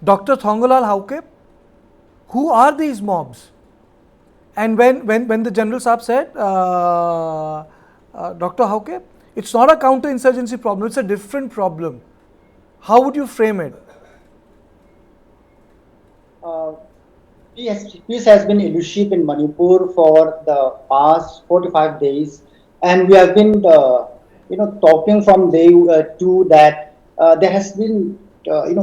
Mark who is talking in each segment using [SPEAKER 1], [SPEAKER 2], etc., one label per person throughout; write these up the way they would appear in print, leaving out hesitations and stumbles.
[SPEAKER 1] Dr. Thongolal Hauke, who are these mobs? And when the General Saab said, Dr. Hauke, it's not a counter-insurgency problem, it's a different problem. How would you frame it?
[SPEAKER 2] Peace has been elusive in Manipur for the past 45 days, and we have been, talking from day two that there has been,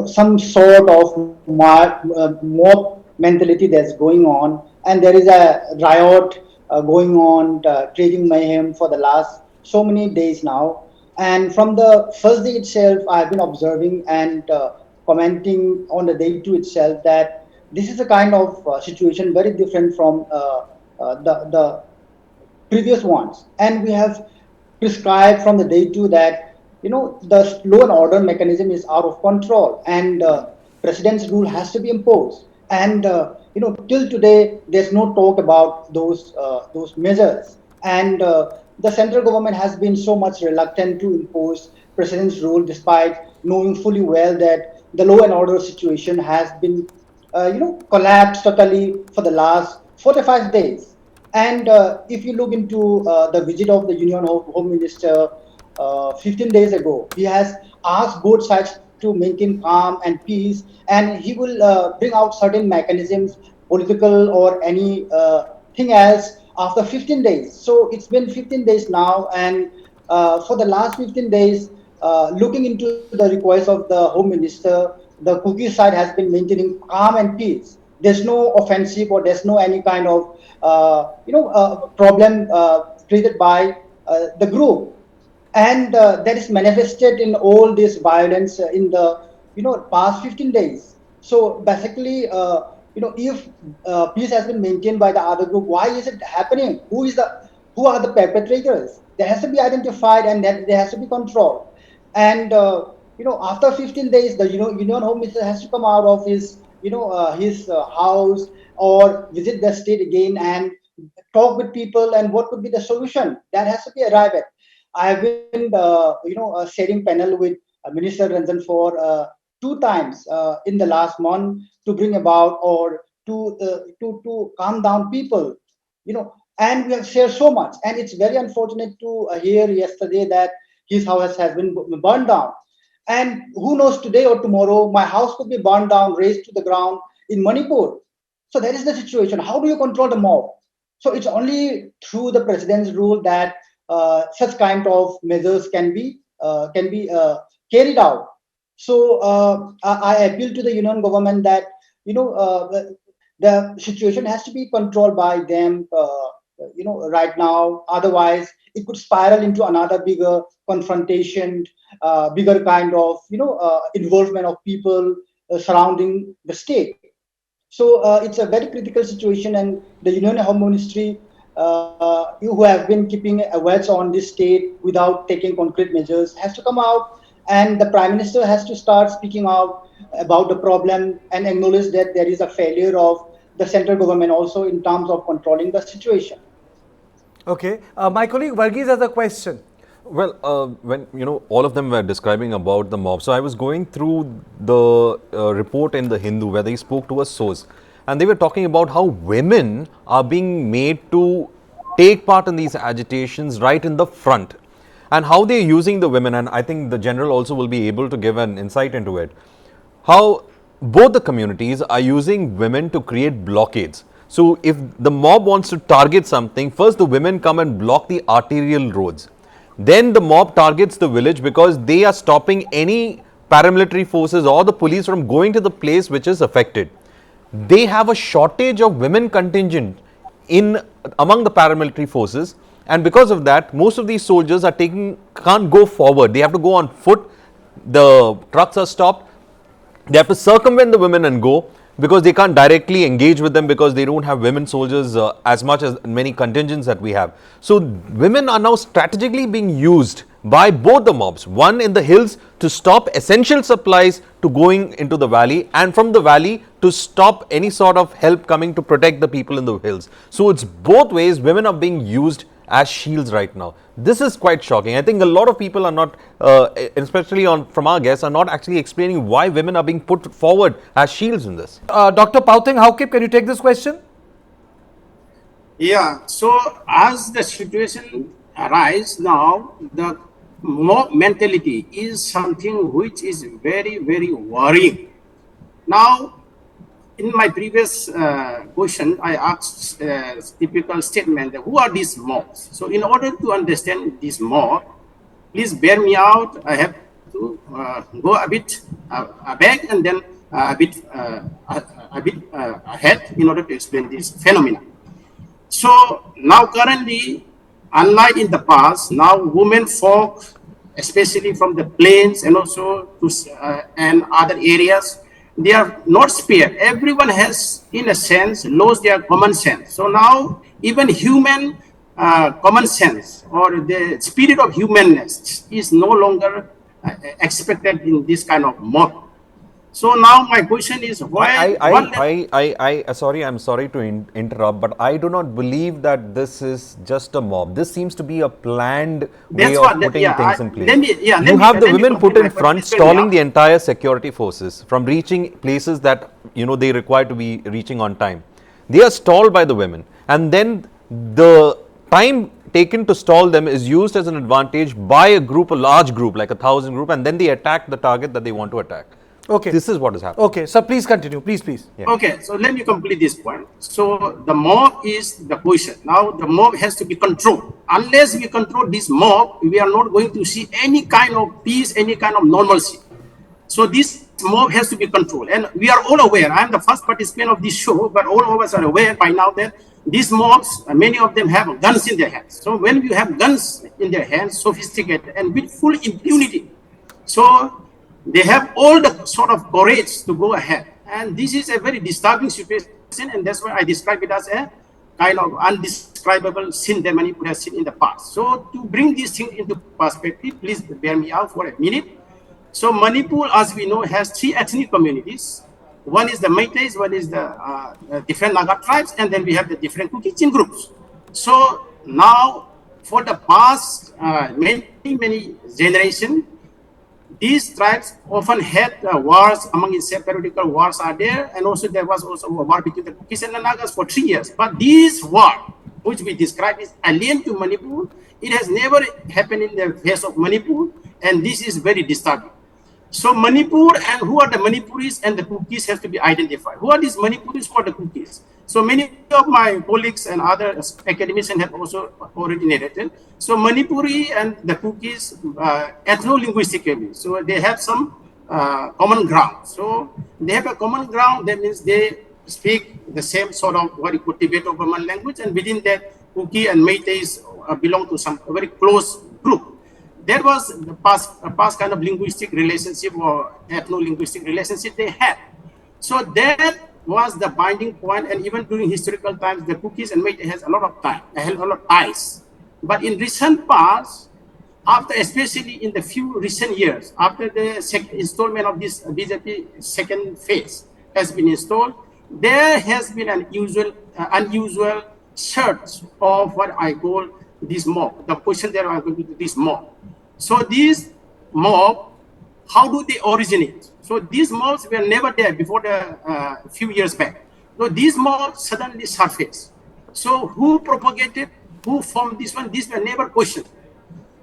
[SPEAKER 2] some sort of mob mentality that's going on, and there is a riot going on, creating mayhem for the last so many days now. And from the first day itself, I have been observing and commenting on the day two itself that this is a kind of situation very different from the previous ones, and we have prescribed from the day two that the law and order mechanism is out of control, and president's rule has to be imposed. And till today there's no talk about those measures, and the central government has been so much reluctant to impose president's rule despite knowing fully well that the law and order situation has been collapsed totally for the last 45 days. And if you look into the visit of the Union Home Minister 15 days ago, he has asked both sides to maintain calm and peace, and he will bring out certain mechanisms, political or any thing else, after 15 days. So it's been 15 days now, and for the last 15 days, looking into the request of the Home Minister, the cookie side has been maintaining calm and peace. There's no offensive or there's no any kind of problem created by the group, and that is manifested in all this violence in the past 15 days. So basically, if peace has been maintained by the other group, why is it happening? Who are the perpetrators? There has to be identified, and then there has to be control. And after 15 days, the Union Home Minister has to come out of his house or visit the state again and talk with people, and what could be the solution that has to be arrived at. I have been sharing panel with Minister Ranjan for 2 times in the last month to bring about or to calm down people, and we have shared so much. And it's very unfortunate to hear yesterday that his house has been burned down. And who knows, today or tomorrow, my house could be burned down, razed to the ground in Manipur. So that is the situation. How do you control the mob? So it's only through the president's rule that such kind of measures can be carried out. So I appeal to the union government that the situation has to be controlled by them. Right now, otherwise it could spiral into another bigger confrontation, bigger kind of involvement of people surrounding the state. So it's a very critical situation, and the Union Home Ministry, who have been keeping a watch on this state without taking concrete measures, has to come out, and the Prime Minister has to start speaking out about the problem and acknowledge that there is a failure of the central government also in terms of controlling the situation.
[SPEAKER 1] Okay, my colleague Varghese has a question.
[SPEAKER 3] Well, when all of them were describing about the mob, so I was going through the report in the Hindu where they spoke to a source, and they were talking about how women are being made to take part in these agitations right in the front, and how they're using the women. And I think the general also will be able to give an insight into it. How both the communities are using women to create blockades. So if the mob wants to target something, first the women come and block the arterial roads. Then the mob targets the village because they are stopping any paramilitary forces or the police from going to the place which is affected. They have a shortage of women contingent among the paramilitary forces, and because of that, most of these soldiers can't go forward. They have to go on foot. The trucks are stopped. They have to circumvent the women and go, because they can't directly engage with them because they don't have women soldiers as much as many contingents that we have. So women are now strategically being used by both the mobs, one in the hills to stop essential supplies to going into the valley, and from the valley to stop any sort of help coming to protect the people in the hills. So it's both ways women are being used as shields right now. This is quite shocking. I think a lot of people are not, especially from our guests, are not actually explaining why women are being put forward as shields in this.
[SPEAKER 1] Dr. Pauting Haokip, can you take this question?
[SPEAKER 4] Yeah, so as the situation arises now, the mob mentality is something which is very, very worrying. Now, in my previous question, I asked typical statement, who are these mobs? So in order to understand this mob, please bear me out. I have to go a bit back and then a bit ahead in order to explain this phenomenon. So now currently, unlike in the past, now women folk, especially from the plains and also to and other areas, they are not spared. Everyone has, in a sense, lost their common sense. So now even human common sense or the spirit of humanness is no longer expected in this kind of mob. So now my question is why?
[SPEAKER 3] Sorry, I'm sorry to interrupt, but I do not believe that this is just a mob. This seems to be a planned way of putting things in place. You have the women put in front, stalling the entire security forces from reaching places that they require to be reaching on time. They are stalled by the women, and then the time taken to stall them is used as an advantage by a large group, like 1,000 group, and then they attack the target that they want to attack.
[SPEAKER 1] Okay.
[SPEAKER 3] This is what is happening.
[SPEAKER 1] Okay, so please continue. Please.
[SPEAKER 4] Yeah. Okay, so let me complete this point. So the mob is the question. Now the mob has to be controlled. Unless we control this mob, we are not going to see any kind of peace, any kind of normalcy. So this mob has to be controlled. And we are all aware, I am the first participant of this show, but all of us are aware by now that these mobs, many of them have guns in their hands. So when you have guns in their hands, sophisticated and with full impunity, so they have all the sort of courage to go ahead. And this is a very disturbing situation, and that's why I describe it as a kind of undescribable sin that Manipur has seen in the past. So to bring this thing into perspective, please bear me out for a minute. So Manipur, as we know, has 3 ethnic communities. One is the Meiteis, one is the different Naga tribes, and then we have the different Kuki-Chin groups. So now, for the past many generations, these tribes often had wars among itself, periodical wars are there, and also there was also a war between the Kukis and the Nagas for 3 years. But this war, which we describe is alien to Manipur, it has never happened in the face of Manipur, and this is very disturbing. So Manipur and who are the Manipuris and the Kukis have to be identified. Who are these Manipuris? Who are the Kukis? So many of my colleagues and other academicians have also already narrated. So Manipuri and the Kukis ethno-linguistically, so they have some common ground. So they have a common ground, that means they speak the same sort of what you could Tibeto-Burman language, and within that Kuki and Meiteis belong to some very close group. There was the past kind of linguistic relationship or ethno-linguistic relationship they had. So that was the binding point, and even during historical times, the Kukis and Meiteis has a lot of ties. But in recent past, after especially in the few recent years, after the second installment of this BJP second phase has been installed, there has been an unusual search of what I call this mob. The question there are going to be this mob. So these mob, how do they originate? So these mobs were never there before the few years back. So these mobs suddenly surfaced. So who propagated, who formed this one? These were never questioned.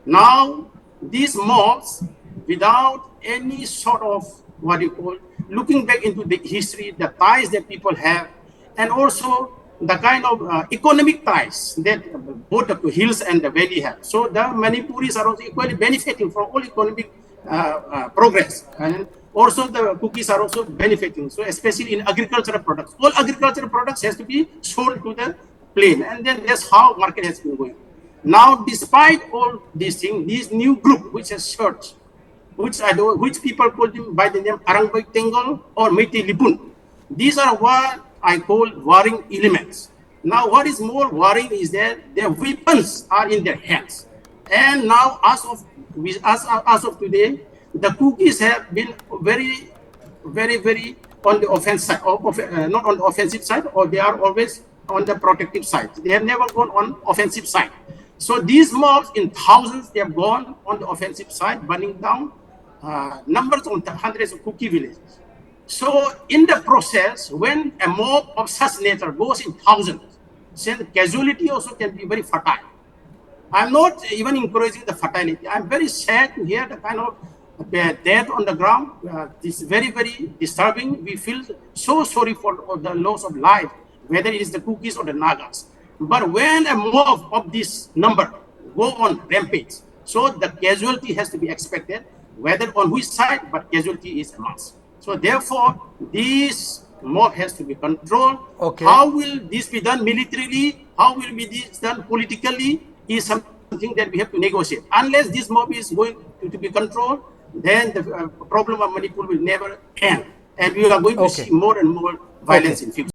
[SPEAKER 4] Now these mobs, without any sort of what you call looking back into the history, the ties that people have, and also the kind of economic ties that both the hills and the valley have. So the Manipuris are also equally benefiting from all economic progress, and also the Kukis are also benefiting. So especially in agricultural products, all agricultural products has to be sold to the plain, and then that's how market has been going. Now, despite all these things, this new group which has searched, which people call them by the name Arangboy Tengol or Meitei Lipun, these are what I call warring elements. Now, what is more worrying is that their weapons are in their hands. And now, as of today, the Kukis have been very on the offensive side, not on the offensive side, or they are always on the protective side. They have never gone on offensive side. So these mobs in thousands, they have gone on the offensive side, burning down numbers of hundreds of Kuki villages. So in the process, when a mob of such nature goes in thousands, then casualty also can be very fatal. I'm not even encouraging the fatality. I'm very sad to hear the kind of death on the ground. This is very, very disturbing. We feel so sorry for the loss of life, whether it is the Kukis or the Nagas. But when a mob of this number go on rampage, so the casualty has to be expected, whether on which side, but casualty is a must. So therefore, this mob has to be controlled.
[SPEAKER 1] Okay.
[SPEAKER 4] How will this be done militarily? How will be this done politically? Is something that we have to negotiate. Unless this mob is going to be controlled, then the problem of Manipur will never end. And we are going to
[SPEAKER 1] Okay.
[SPEAKER 4] see more and more violence in future.